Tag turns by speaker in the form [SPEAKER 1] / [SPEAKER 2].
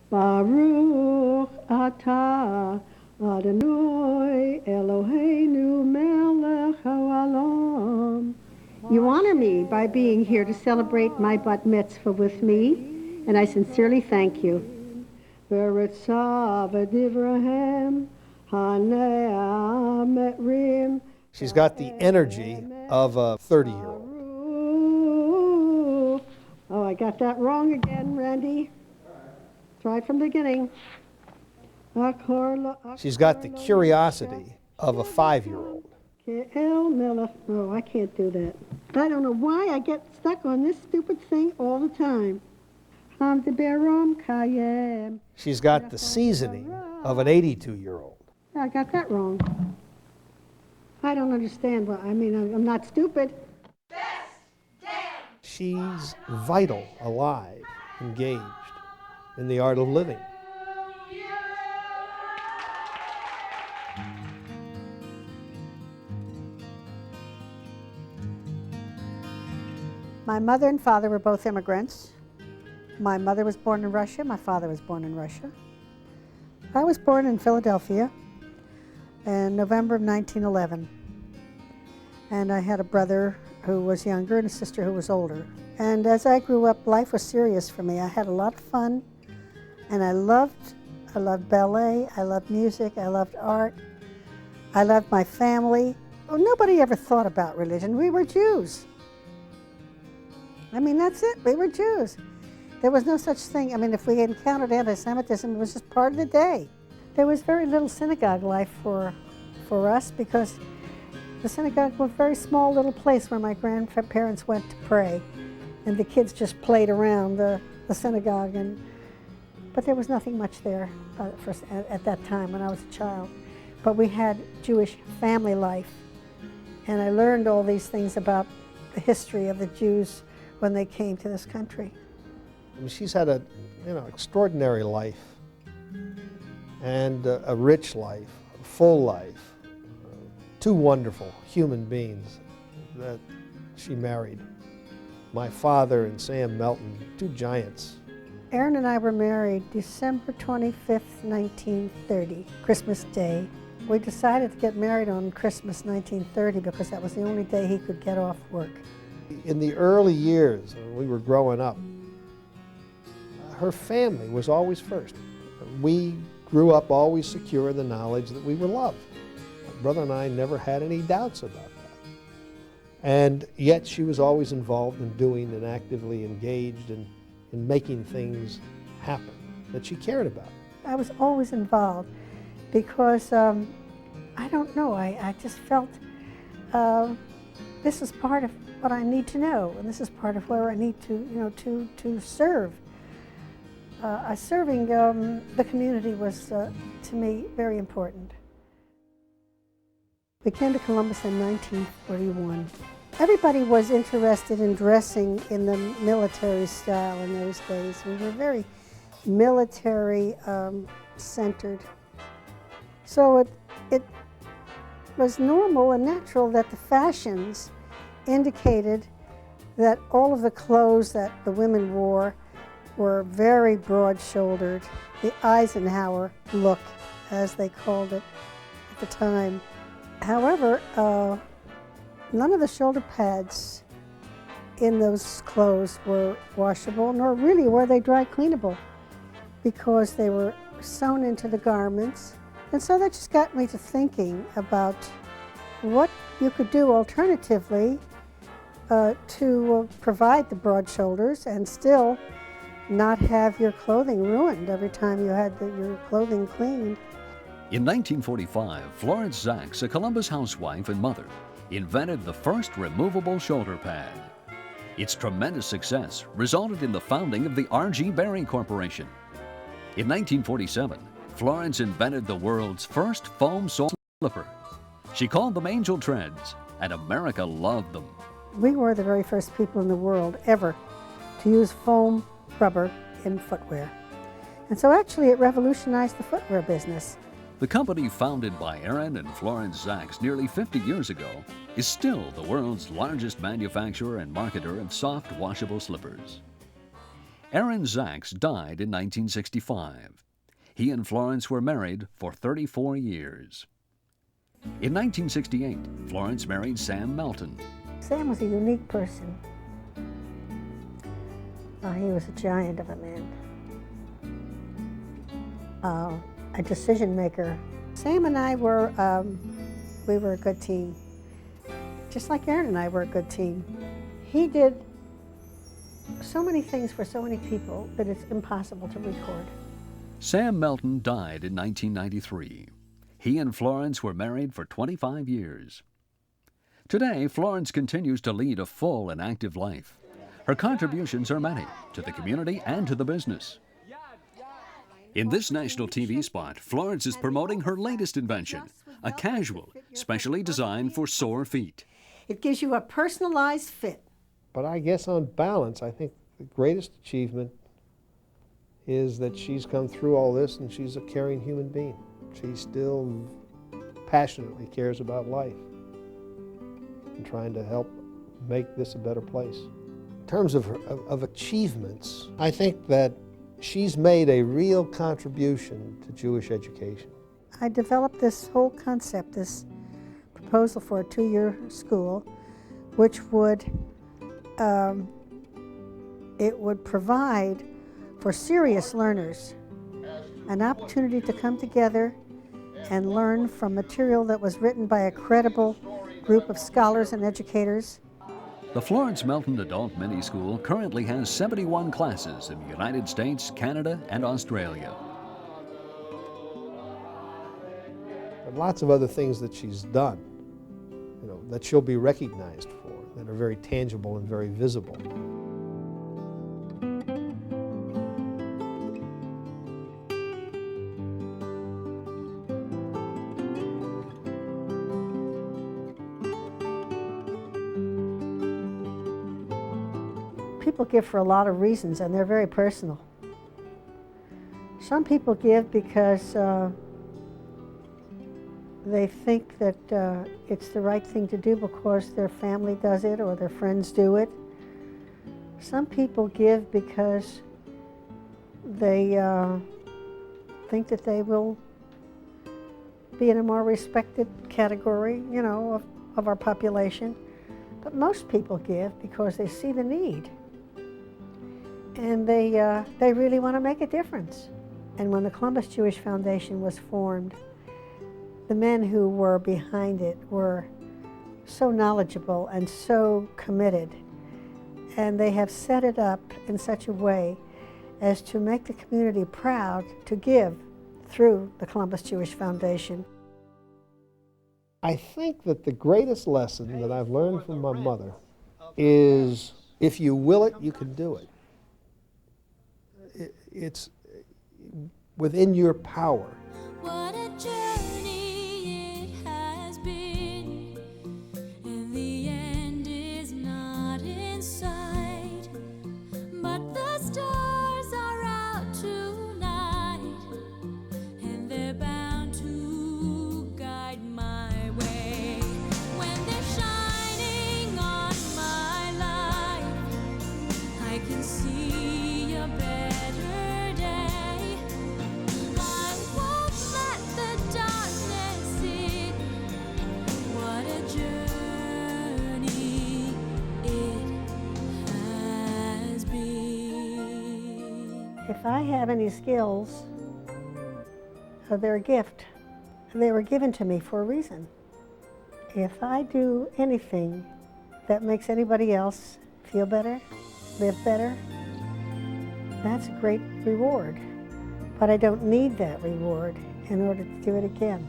[SPEAKER 1] Baruch atah Adonai Eloheinu melech haolam. You honor me by being here to celebrate my bat mitzvah with me, and I sincerely thank you.
[SPEAKER 2] She's got the energy of a 30-year-old.
[SPEAKER 1] Oh, I got that wrong again, Randy. Try from the beginning.
[SPEAKER 2] She's got the curiosity of a 5-year-old.
[SPEAKER 1] Oh, I can't do that. I don't know why I get stuck on this stupid thing all the time.
[SPEAKER 2] She's got the seasoning of an 82-year-old.
[SPEAKER 1] I got that wrong. I don't understand. Well, I mean, I'm not stupid.
[SPEAKER 2] She's vital, alive, engaged in the art of living.
[SPEAKER 1] My mother and father were both immigrants. My mother was born in Russia. My father was born in Russia. I was born in Philadelphia in November of 1911. And I had a brother who was younger and a sister who was older. And as I grew up, life was serious for me. I had a lot of fun, and I loved ballet, I loved music, I loved art, I loved my family. Well, nobody ever thought about religion. We were Jews. I mean, that's it. We were Jews. There was no such thing. I mean, if we encountered anti-Semitism, it was just part of the day. There was very little synagogue life for us because the synagogue was a very small little place where my grandparents went to pray, and the kids just played around the synagogue. But there was nothing much there at that time when I was a child. But we had Jewish family life, and I learned all these things about the history of the Jews when they came to this country.
[SPEAKER 2] I mean, she's had a extraordinary life, and a rich life, a full life. Two wonderful human beings that she married. My father and Sam Melton, two giants.
[SPEAKER 1] Aaron and I were married December 25th, 1930, Christmas Day. We decided to get married on Christmas 1930 because that was the only day he could get off work.
[SPEAKER 2] In the early years when we were growing up, her family was always first. We grew up always secure in the knowledge that we were loved. My brother and I never had any doubts about that. And yet she was always involved in doing and actively engaged in making things happen that she cared about.
[SPEAKER 1] I was always involved because, I don't know, I just felt this is part of what I need to know, and this is part of where I need to serve. Serving the community was, to me, very important. We came to Columbus in 1941. Everybody was interested in dressing in the military style in those days. We were very military centered. So it was normal and natural that the fashions indicated that all of the clothes that the women wore were very broad-shouldered, the Eisenhower look, as they called it at the time. However, none of the shoulder pads in those clothes were washable, nor really were they dry cleanable, because they were sewn into the garments. And so that just got me to thinking about what you could do alternatively to provide the broad shoulders and still not have your clothing ruined every time you had your clothing cleaned.
[SPEAKER 3] In 1945, Florence Zacks, a Columbus housewife and mother, invented the first removable shoulder pad. Its tremendous success resulted in the founding of the R.G. Berry Corporation. In 1947, Florence invented the world's first foam sole slipper. She called them Angel Treads, and America loved them.
[SPEAKER 1] We were the very first people in the world ever to use foam rubber in footwear. And so actually it revolutionized the footwear business.
[SPEAKER 3] The company founded by Aaron and Florence Zacks nearly 50 years ago is still the world's largest manufacturer and marketer of soft, washable slippers. Aaron Zacks died in 1965. He and Florence were married for 34 years. In 1968, Florence married Sam Melton.
[SPEAKER 1] Sam was a unique person. He was a giant of a man. A decision maker. Sam and I were, we were a good team. Just like Aaron and I were a good team. He did so many things for so many people that it's impossible to record.
[SPEAKER 3] Sam Melton died in 1993. He and Florence were married for 25 years. Today, Florence continues to lead a full and active life. Her contributions are many, to the community and to the business. In this national TV spot, Florence is promoting her latest invention, a casual, specially designed for sore feet.
[SPEAKER 1] It gives you a personalized fit.
[SPEAKER 2] But I guess on balance, I think the greatest achievement is that she's come through all this and she's a caring human being. She still passionately cares about life and trying to help make this a better place. In terms of achievements, I think that she's made a real contribution to Jewish education.
[SPEAKER 1] I developed this whole concept, this proposal for a 2-year school, which would it would provide for serious learners an opportunity to come together and learn from material that was written by a credible group of scholars and educators.
[SPEAKER 3] The Florence Melton Adult Mini School currently has 71 classes in the United States, Canada, and Australia.
[SPEAKER 2] There are lots of other things that she's done, that she'll be recognized for, that are very tangible and very visible.
[SPEAKER 1] People give for a lot of reasons, and they're very personal. Some people give because they think that it's the right thing to do because their family does it or their friends do it. Some people give because they think that they will be in a more respected category, of our population. But most people give because they see the need. And they really want to make a difference. And when the Columbus Jewish Foundation was formed, the men who were behind it were so knowledgeable and so committed. And they have set it up in such a way as to make the community proud to give through the Columbus Jewish Foundation.
[SPEAKER 2] I think that the greatest lesson that I've learned from my mother is if you will it, you can do it. It's within your power.
[SPEAKER 4] What a journey it has been, and the end is not in sight, but the stars are out tonight, and they're bound to guide my way. When they're shining on my life, I can see a better day. I won't let the darkness in. What a journey it has been.
[SPEAKER 1] If I have any skills, they're a gift. They were given to me for a reason. If I do anything that makes anybody else feel better, live better, that's a great reward. But I don't need that reward in order to do it again.